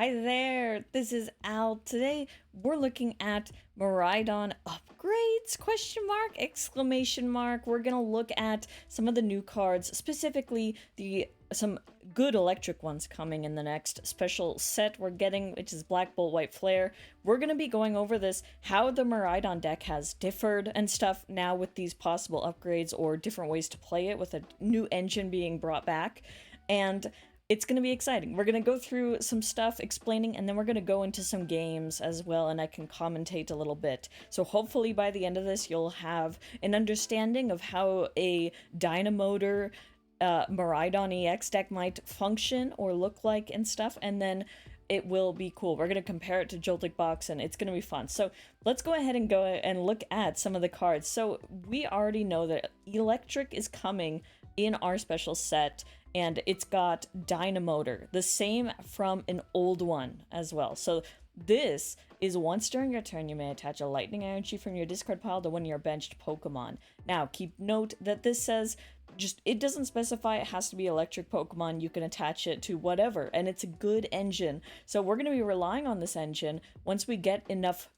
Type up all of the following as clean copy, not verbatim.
Hi there, this is Al. Today we're looking at Miraidon upgrades, question mark, exclamation mark. We're gonna look at some of the new cards, specifically some good electric ones coming in the next special set we're getting, which is Black Bolt, White Flare. We're gonna be going over this, how the Miraidon deck has differed and stuff now with these possible upgrades or different ways to play it with a new engine being brought back. And it's going to be exciting. We're going to go through some stuff explaining, and then we're going to go into some games as well, and I can commentate a little bit. So hopefully by the end of this, you'll have an understanding of how a Dynamotor Miraidon EX deck might function or look like and stuff, and then it will be cool. We're going to compare it to Joltik Box, and it's going to be fun. So let's go ahead and go and look at some of the cards. So we already know that Eelektrik is coming in our special set, and it's got Dynamotor, the same from an old one as well. So this is once during your turn, you may attach a lightning energy from your discard pile to one of your benched Pokemon. Now, keep note that this says, it doesn't specify it has to be electric Pokemon. You can attach it to whatever, and it's a good engine. So we're going to be relying on this engine once we get enough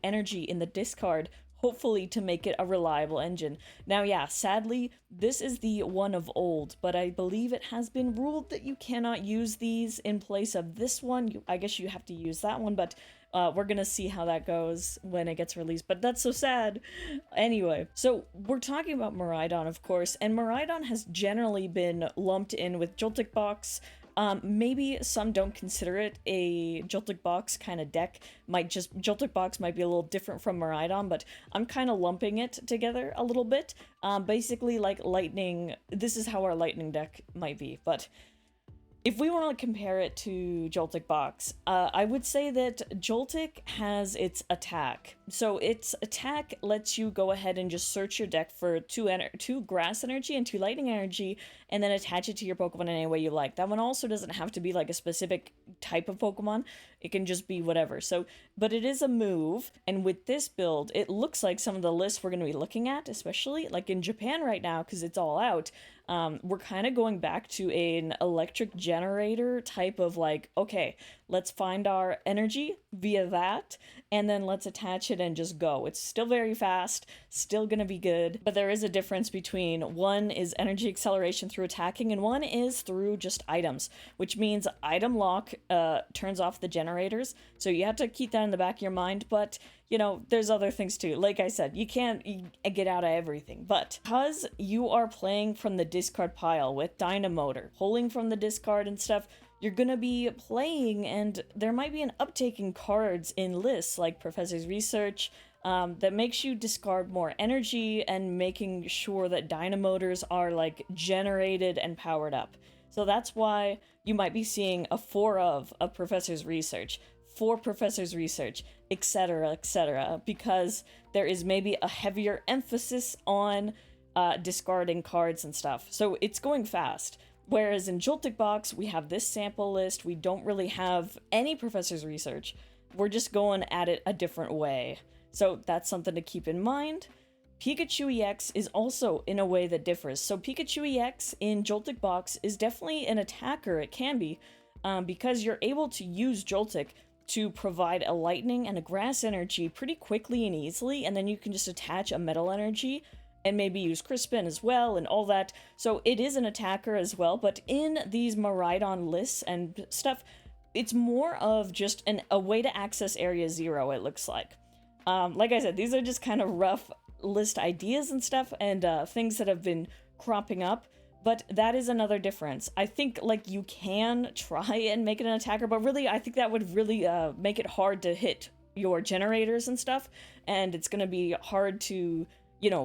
energy in the discard, hopefully to make it a reliable engine. Now, yeah, sadly, this is the one of old, but I believe it has been ruled that you cannot use these in place of this one. I guess you have to use that one, but we're gonna see how that goes when it gets released, but that's so sad. Anyway, so we're talking about Miraidon, of course, and Miraidon has generally been lumped in with Joltik Box. Maybe some don't consider it a Joltik Box kind of deck. Joltik Box might be a little different from Miraidon, but I'm kind of lumping it together a little bit. Basically, like Lightning, this is how our Lightning deck might be, but if we want to compare it to Joltik Box, I would say that Joltik has its attack. So its attack lets you go ahead and just search your deck for two grass energy and two lightning energy, and then attach it to your Pokemon in any way you like. That one also doesn't have to be like a specific type of Pokemon. It can just be whatever. So, but it is a move, and with this build, it looks like some of the lists we're going to be looking at, especially like in Japan right now, because it's all out. We're kind of going back to an electric generator type of okay, let's find our energy via that, and then let's attach it and just go. It's still very fast, still gonna be good, but there is a difference between one is energy acceleration through attacking and one is through just items, which means item lock turns off the generators, so you have to keep that in the back of your mind, but you know, there's other things too. Like I said, you can't get out of everything, but because you are playing from the discard pile with Dynamotor, pulling from the discard and stuff, you're gonna be playing, and there might be an uptake in cards in lists like Professor's Research that makes you discard more energy and making sure that Dynamotors are generated and powered up. So that's why you might be seeing a 4 of Professor's Research, 4 Professor's Research, etc., because there is maybe a heavier emphasis on discarding cards and stuff. So it's going fast. Whereas in Joltik Box, we have this sample list. We don't really have any Professor's Research. We're just going at it a different way. So that's something to keep in mind. Pikachu EX is also in a way that differs. So Pikachu EX in Joltik Box is definitely an attacker. It can be, because you're able to use Joltik to provide a lightning and a grass energy pretty quickly and easily, and then you can just attach a metal energy and maybe use Crispin as well and all that. So it is an attacker as well, but in these Miraidon lists and stuff, it's more of just a way to access Area 0, it looks like. Like I said, these are just kind of rough list ideas and stuff, and things that have been cropping up. But that is another difference. I think you can try and make it an attacker, but really I think that would really make it hard to hit your generators and stuff, and it's going to be hard to,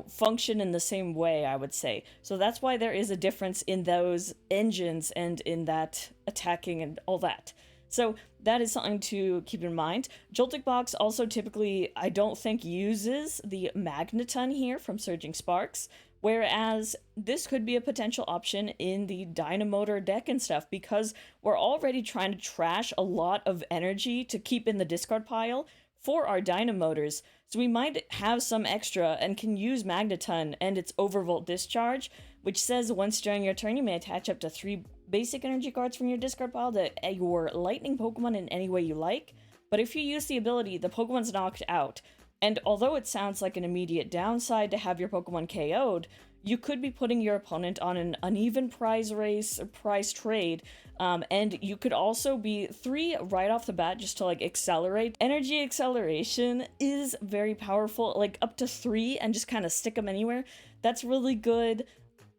function in the same way, I would say. So that's why there is a difference in those engines and in that attacking and all that. So that is something to keep in mind. Joltik Box also typically, I don't think, uses the Magneton here from Surging Sparks, whereas this could be a potential option in the Dynamotor deck and stuff, because we're already trying to trash a lot of energy to keep in the discard pile for our Dynamotors, so we might have some extra and can use Magneton and its Overvolt Discharge, which says once during your turn you may attach up to 3 basic energy cards from your discard pile to your lightning Pokemon in any way you like, but if you use the ability, the Pokemon's knocked out. And although it sounds like an immediate downside to have your Pokemon KO'd, you could be putting your opponent on an uneven prize race or prize trade, and you could also be 3 right off the bat just to like accelerate. Energy acceleration is very powerful, like up to 3 and just kind of stick them anywhere. That's really good.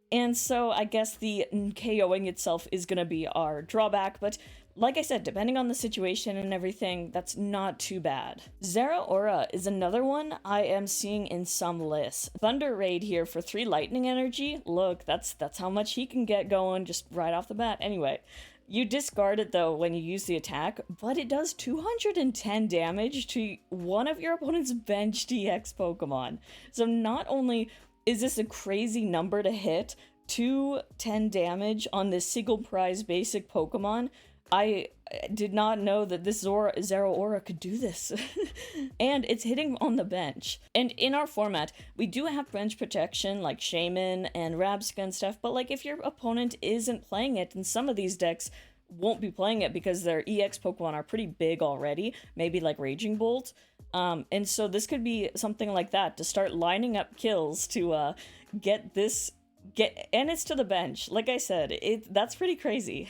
And so I guess the KOing itself is going to be our drawback, but like I said, depending on the situation and everything, that's not too bad. Zeraora is another one I am seeing in some lists. Thunder Raid here for 3 lightning energy. Look, that's how much he can get going just right off the bat. Anyway, you discard it though when you use the attack, but it does 210 damage to one of your opponent's benched EX Pokemon. So not only is this a crazy number to hit, 210 damage on this single prize basic Pokemon, I did not know that this Zeraora could do this. And it's hitting on the bench. And in our format, we do have bench protection like Shaman and Rabska and stuff, but like if your opponent isn't playing it, and some of these decks won't be playing it because their EX Pokemon are pretty big already, maybe like Raging Bolt. And so this could be something like that, to start lining up kills to get this, and it's to the bench. Like I said, that's pretty crazy.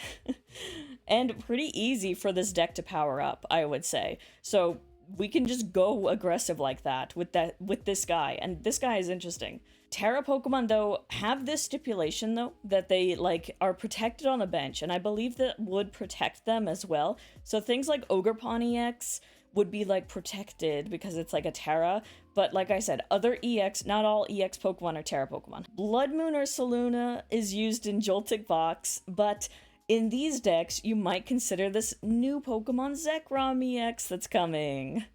And pretty easy for this deck to power up, I would say. So we can just go aggressive like that with this guy, and this guy is interesting. Terra Pokemon, though, have this stipulation, though, that they, like, are protected on the bench, and I believe that would protect them as well. So things like Ogerpon EX would be, like, protected because it's, like, a Terra, but like I said, other EX, not all EX Pokemon are Terra Pokemon. Blood Moon or Saluna is used in Joltik Box, but in these decks, you might consider this new Pokemon Zekrom EX that's coming.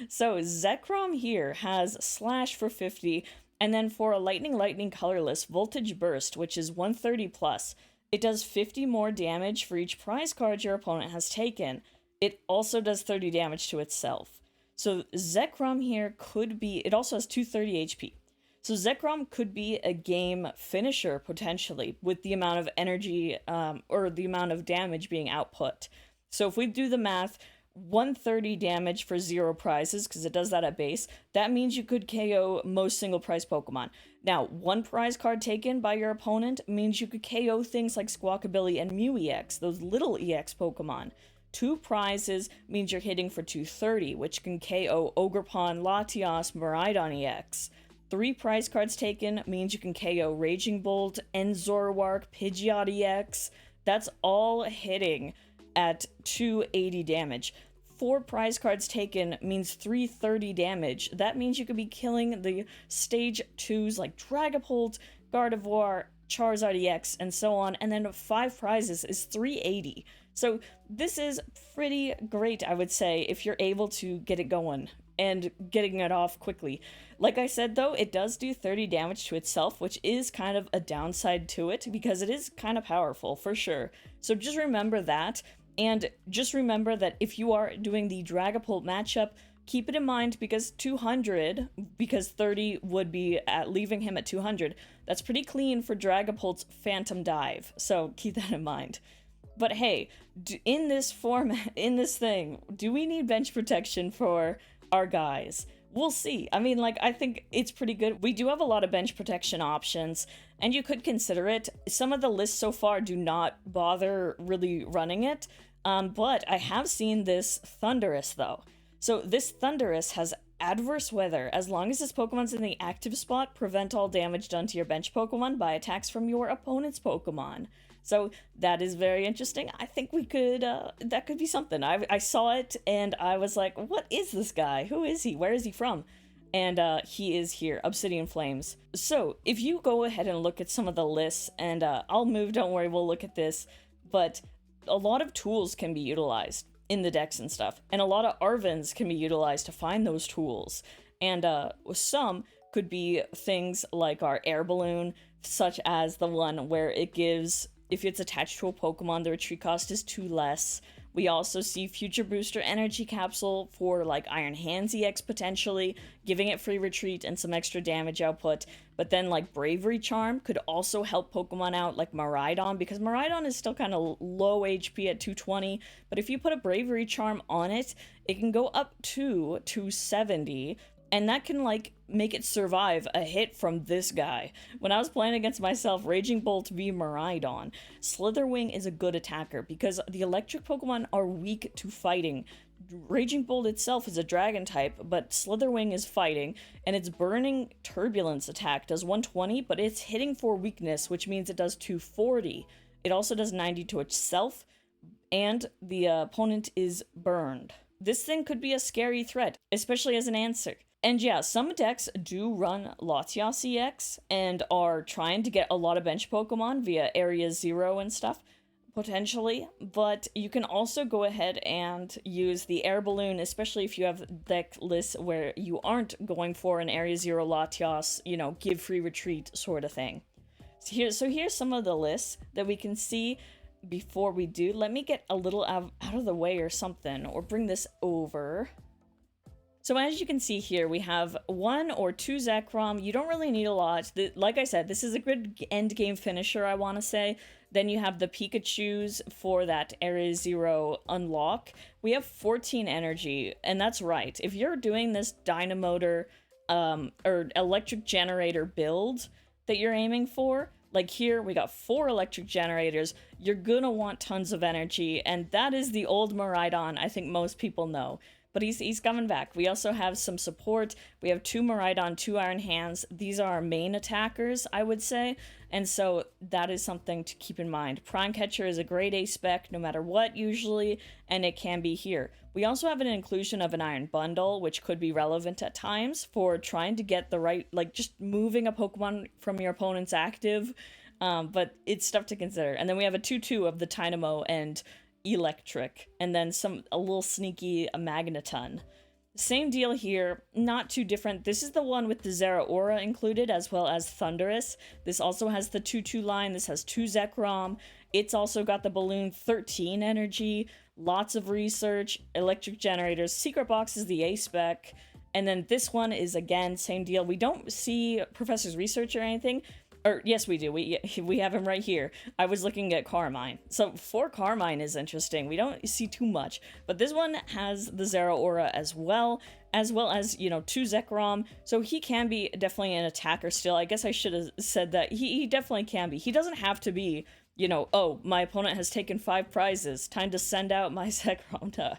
So Zekrom here has Slash for 50, and then for a Lightning colorless, Voltage Burst, which is 130 plus. It does 50 more damage for each prize card your opponent has taken. It also does 30 damage to itself. So Zekrom here could be, it also has 230 HP. So Zekrom could be a game finisher, potentially, with the amount of energy, or the amount of damage being output. So if we do the math, 130 damage for 0 prizes, because it does that at base, that means you could KO most single prize Pokemon. Now, 1 prize card taken by your opponent means you could KO things like Squawkabilly and Mew EX, those little EX Pokemon. 2 prizes means you're hitting for 230, which can KO Ogerpon, Latios, Miraidon EX. 3 prize cards taken means you can KO Raging Bolt, Enzoroark, Pidgeot EX. That's all hitting at 280 damage. 4 prize cards taken means 330 damage. That means you could be killing the stage 2s like Dragapult, Gardevoir, Charizard EX, and so on. And then 5 prizes is 380. So this is pretty great, I would say, if you're able to get it going and getting it off quickly. Like I said, though, it does do 30 damage to itself, which is kind of a downside to it because it is kind of powerful, for sure. So just remember that, and just remember that if you are doing the Dragapult matchup, keep it in mind because 200, because 30 would be at leaving him at 200. That's pretty clean for Dragapult's Phantom Dive, so keep that in mind. But hey, in this format, in this thing, do we need bench protection for our guys? We'll see. I mean, like, I think it's pretty good. We do have a lot of bench protection options, and you could consider it. Some of the lists so far do not bother really running it, but I have seen this Thundurus, though. So this Thundurus has adverse weather. As long as this Pokemon's in the active spot, prevent all damage done to your bench Pokemon by attacks from your opponent's Pokemon. So that is very interesting. I think we could, that could be something. I saw it and I was like, what is this guy? Who is he? Where is he from? And he is here, Obsidian Flames. So if you go ahead and look at some of the lists, and I'll move, don't worry, we'll look at this, but a lot of tools can be utilized in the decks and stuff, and a lot of Arvins can be utilized to find those tools. And some could be things like our air balloon, such as the one where it gives, if it's attached to a Pokemon, the retreat cost is 2 less, We also see Future Booster Energy Capsule for like Iron Hands EX potentially, giving it free retreat and some extra damage output. But then like Bravery Charm could also help Pokemon out like Miraidon, because Miraidon is still kind of low HP at 220, but if you put a Bravery Charm on it, it can go up to 270, and that can like make it survive a hit from this guy. When I was playing against myself, Raging Bolt v Miraidon, Slitherwing is a good attacker because the electric Pokemon are weak to fighting. Raging Bolt itself is a dragon type, but Slitherwing is fighting, and its Burning Turbulence attack does 120, but it's hitting for weakness, which means it does 240. It also does 90 to itself, and the opponent is burned. This thing could be a scary threat, especially as an answer. And yeah, some decks do run Latias EX and are trying to get a lot of bench Pokemon via Area Zero and stuff, potentially, but you can also go ahead and use the Air Balloon, especially if you have deck lists where you aren't going for an Area Zero Latias, you know, give free retreat sort of thing. So here's some of the lists that we can see. Before we do, let me get a little out of the way or something, or bring this over. So as you can see here, we have 1 or 2 Zekrom. You don't really need a lot. Like I said, this is a good end game finisher, I want to say. Then you have the Pikachus for that Area Zero unlock. We have 14 energy, and that's right. If you're doing this Dynamotor or electric generator build that you're aiming for, like here, we got 4 electric generators. You're gonna want tons of energy, and that is the old Miraidon I think most people know. But he's coming back. We also have some support. We have 2 Miraidon, 2 Iron Hands. These are our main attackers, I would say. And so that is something to keep in mind. Prime Catcher is a great A spec no matter what usually, and it can be here. We also have an inclusion of an Iron Bundle, which could be relevant at times for trying to get the right, like just moving a Pokemon from your opponent's active. But it's stuff to consider. And then we have a 2/2 of the Dynamo and Eelektrik, and then a little sneaky Magneton. Same deal here, not too different. This is the one with the Zeraora included, as well as Thundurus. This also has the 2/2 line. This has 2 Zekrom. It's also got the Balloon 13 energy, lots of research, electric generators. Secret Box is the A spec. And then this one is, again, same deal. We don't see Professor's Research or anything. Or, yes, we do. We have him right here. I was looking at Carmine. So, 4 Carmine is interesting. We don't see too much. But this one has the Zeraora as well as, you know, 2 Zekrom. So, he can be definitely an attacker still. I guess I should have said that. He definitely can be. He doesn't have to be, you know, oh, my opponent has taken 5 prizes. Time to send out my Zekrom.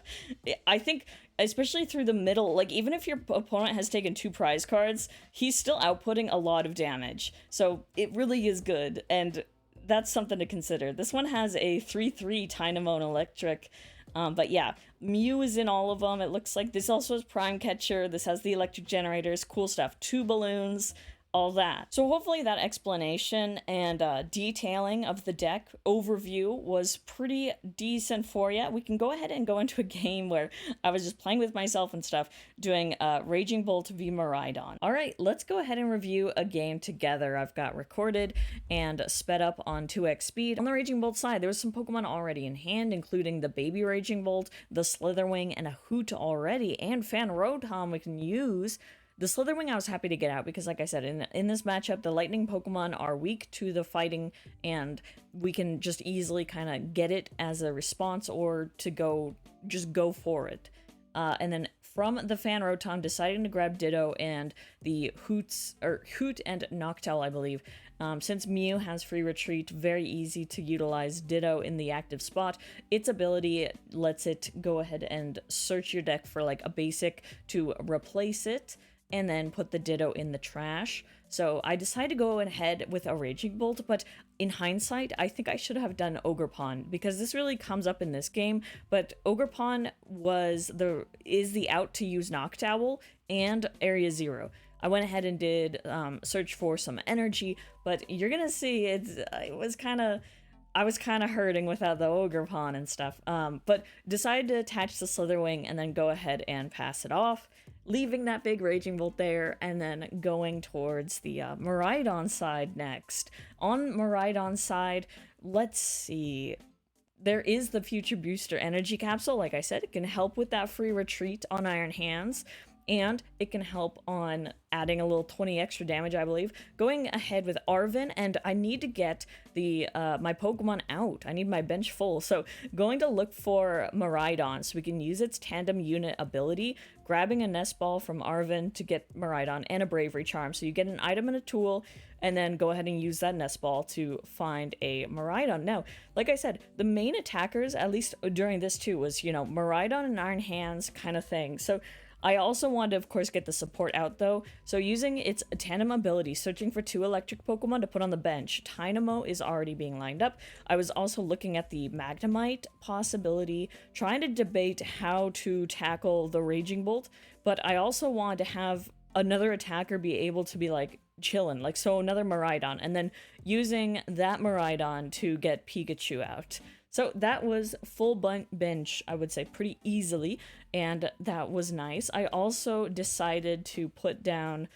I think, especially through the middle, like, even if your opponent has taken 2 prize cards, he's still outputting a lot of damage. So it really is good, and that's something to consider. This one has a 3/3 Dynamo and Electric, but yeah, Mew is in all of them. It looks like this also has Prime Catcher. This has the electric generators, cool stuff. 2 balloons, all that. So hopefully that explanation and detailing of the deck overview was pretty decent for you. We can go ahead and go into a game where I was just playing with myself and stuff, doing Raging Bolt v Miraidon. All right, let's go ahead and review a game together. I've got recorded and sped up on 2x speed. On the Raging Bolt side, there was some Pokemon already in hand, including the Baby Raging Bolt, the Slitherwing, and a Hoot already, and Fan Rotom we can use. The Slitherwing I was happy to get out because, like I said, in this matchup, the Lightning Pokemon are weak to the fighting, and we can just easily kind of get it as a response or to just go for it. And then from the Fan Rotom, deciding to grab Ditto and the Hoot and Noctowl, I believe. Since Mew has free retreat, very easy to utilize Ditto in the active spot. Its ability lets it go ahead and search your deck for like a basic to replace it, and then put the Ditto in the trash. So I decided to go ahead with a Raging Bolt, but in hindsight, I think I should have done Ogerpon, because this really comes up in this game, but Ogerpon is the out to use Noctowl and Area Zero. I went ahead and did search for some energy, but you're gonna see I was kind of hurting without the Ogerpon and stuff, but decided to attach the Slitherwing and then go ahead and pass it off, leaving that big Raging Bolt there, and then going towards the Miraidon side next. On Miraidon side, let's see. there is the Future Booster Energy Capsule. Like I said, it can help with that free retreat on Iron Hands, and it can help on adding a little 20 extra damage, I believe. Going ahead with Arven, and I need to get the my Pokemon out. I need my bench full, so going to look for Miraidon so we can use its tandem unit ability, grabbing a Nest Ball from Arven to get Miraidon, and a Bravery Charm. So you get an item and a tool, and then go ahead and use that Nest Ball to find a Miraidon. Now, like I said, the main attackers, at least during this too, was, you know, Miraidon and Iron Hands kind of thing. So I also wanted to, of course, get the support out, though. So using its tandem ability, searching for 2 electric Pokemon to put on the bench. Tynamo is already being lined up. I was also looking at the Magnemite possibility, trying to debate how to tackle the Raging Bolt, but I also wanted to have another attacker be able to be, like, chillin', like, so another Miraidon, and then using that Miraidon to get Pikachu out. So that was full bench, I would say, pretty easily, and that was nice. I also decided to put down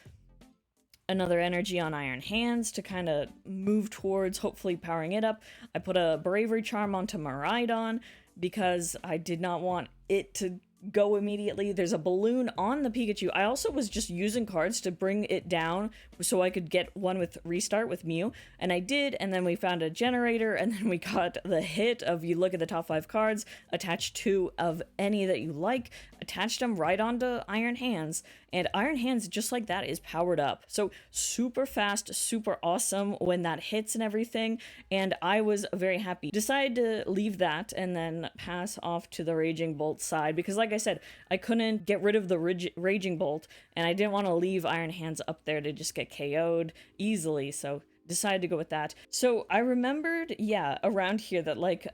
another energy on Iron Hands to kind of move towards hopefully powering it up. I put a Bravery Charm onto Miraidon because I did not want it to go immediately. There's a balloon on the Pikachu. I also was just using cards to bring it down so I could get one with Restart with Mew, and I did, and then we found a generator, and then we got the hit of, you look at the top 5 cards, attach 2 of any that you like, attached them right onto Iron Hands, and Iron Hands, just like that, is powered up. So super fast, super awesome when that hits and everything, and I was very happy. Decided to leave that and then pass off to the Raging Bolt side, because like I said, I couldn't get rid of the Raging Bolt, and I didn't want to leave Iron Hands up there to just get KO'd easily, so decided to go with that. So I remembered, yeah, around here that, like,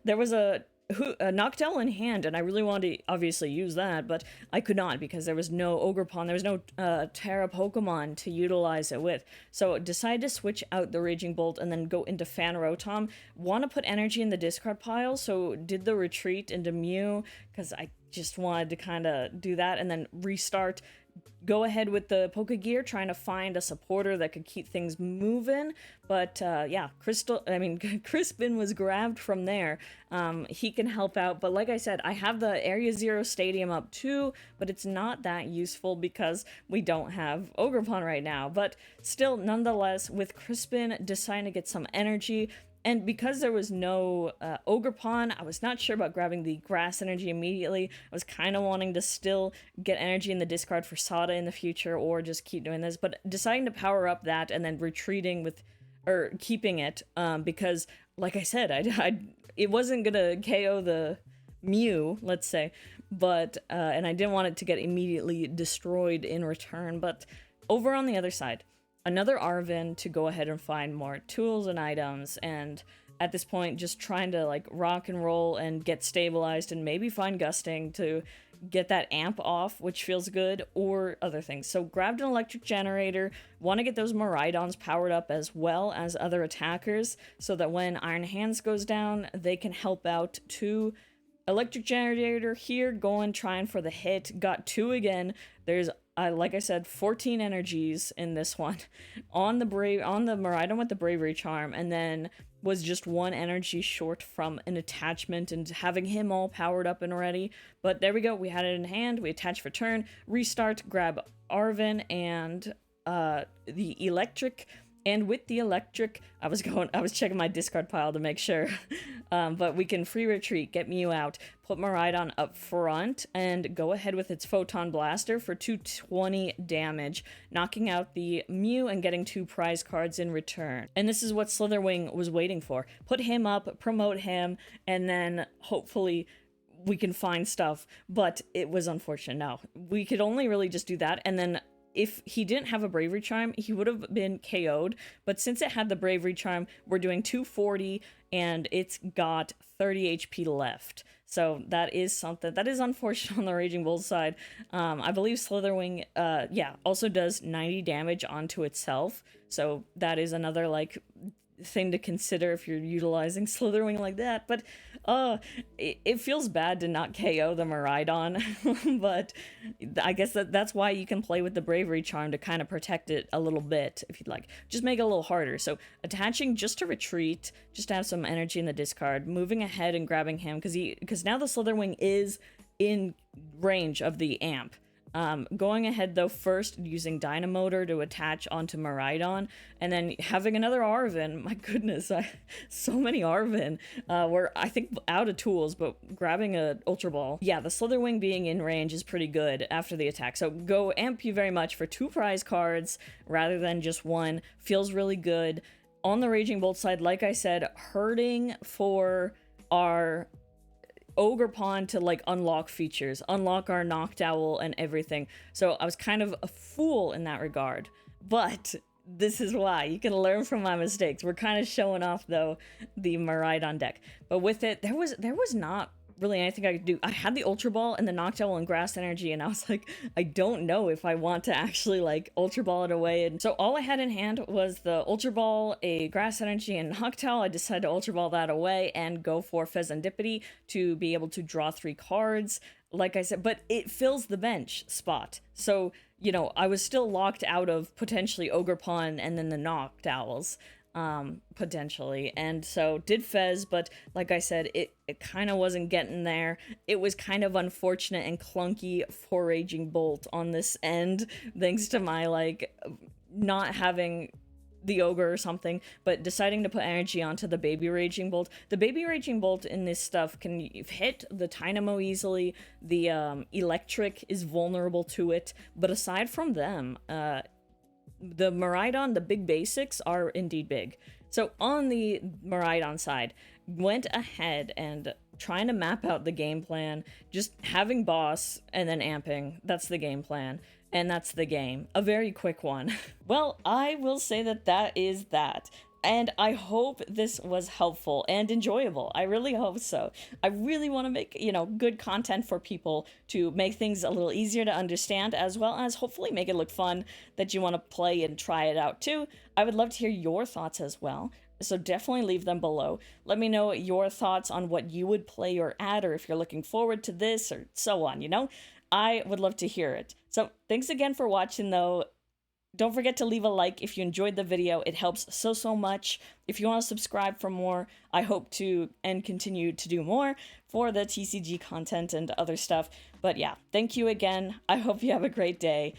there was a Noctowl in hand, and I really wanted to obviously use that, but I could not because there was no Ogerpon, there was no Terra Pokemon to utilize it with. So decided to switch out the Raging Bolt and then go into Fan Rotom. Want to put energy in the discard pile, so did the retreat into Mew because I just wanted to kind of do that, and then restart. Go ahead with the Pokegear, trying to find a supporter that could keep things moving, but yeah, Crispin was grabbed from there. He can help out, but like I said, I have the Area Zero Stadium up too, but it's not that useful because we don't have Ogerpon right now, but still, nonetheless, with Crispin deciding to get some energy, and because there was no Ogerpon, I was not sure about grabbing the grass energy immediately. I was kind of wanting to still get energy in the discard for Sada in the future, or just keep doing this, but deciding to power up that and then retreating with, or keeping it, because like I said, it wasn't gonna KO the Mew, let's say, but and I didn't want it to get immediately destroyed in return. But over on the other side, another Arven to go ahead and find more tools and items, and at this point just trying to like rock and roll and get stabilized and maybe find Gusting to get that amp off, which feels good, or other things. So grabbed an electric generator, want to get those Miraidons powered up as well as other attackers so that when Iron Hands goes down, they can help out too. Electric generator here, going trying for the hit, got 2 again. There's like I said, 14 energies in this one on the Miraidon with the Bravery Charm, and then was just 1 energy short from an attachment and having him all powered up and ready. But there we go, we had it in hand, we attach for turn, restart, grab Arven and the Eelektrik. And with the Eelektrik, I was checking my discard pile to make sure, but we can free retreat, get Mew out, put Miraidon up front, and go ahead with its Photon Blaster for 220 damage, knocking out the Mew and getting 2 prize cards in return. And this is what Slitherwing was waiting for. Put him up, promote him, and then hopefully we can find stuff, but it was unfortunate. No, we could only really just do that, and then if he didn't have a Bravery Charm, he would have been KO'd, but since it had the Bravery Charm, we're doing 240, and it's got 30 HP left. So that is something that is unfortunate on the Raging Bull side. I believe Slitherwing, yeah, also does 90 damage onto itself, so that is another, like, thing to consider if you're utilizing Slitherwing like that. But it feels bad to not KO the Miraidon, but I guess that's why you can play with the Bravery Charm to kind of protect it a little bit if you'd like. Just make it a little harder. So attaching just to retreat, just to have some energy in the discard, moving ahead and grabbing him because now the Slitherwing is in range of the amp. Going ahead though, first using Dynamotor to attach onto Miraidon, and then having another Arven. My goodness, so many Arven. We're, I think, out of tools, but grabbing a Ultra Ball. Yeah, the Slitherwing being in range is pretty good after the attack. So go amp you very much for 2 prize cards rather than just 1. Feels really good. On the Raging Bolt side, like I said, hurting for our Ogre Pawn to like unlock features, unlock our Noctowl and everything. So I was kind of a fool in that regard, but this is why you can learn from my mistakes. We're kind of showing off though the Miraidon deck, but with it there was not really anything I could do. I had the Ultra Ball and the Noctowl and Grass Energy, and I was like, I don't know if I want to actually like Ultra Ball it away. And so all I had in hand was the Ultra Ball, a Grass Energy, and Noctowl. I decided to Ultra Ball that away and go for Fezandipity to be able to draw 3 cards, like I said, but it fills the bench spot. So, you know, I was still locked out of potentially Ogre Pawn and then the Noctowls. Potentially, and so did Fez, but like I said, it kind of wasn't getting there. It was kind of unfortunate and clunky for Raging Bolt on this end, thanks to my like not having the Ogre or something, but deciding to put energy onto the Baby Raging Bolt. The Baby Raging Bolt in this stuff can hit the Dynamo easily. The Eelektrik is vulnerable to it, but aside from them, the Miraidon, the big basics are indeed big. So on the Miraidon side, went ahead and trying to map out the game plan, just having boss and then amping. That's the game plan. And that's the game. A very quick one. Well, I will say that is that. And I hope this was helpful and enjoyable. I really hope so. I really want to make, you know, good content for people to make things a little easier to understand, as well as hopefully make it look fun that you want to play and try it out too. I would love to hear your thoughts as well. So definitely leave them below. Let me know your thoughts on what you would play or add, or if you're looking forward to this or so on, you know? I would love to hear it. So thanks again for watching though. Don't forget to leave a like if you enjoyed the video. It helps so much. If you want to subscribe for more, I hope to and continue to do more for the TCG content and other stuff. But yeah, thank you again. I hope you have a great day.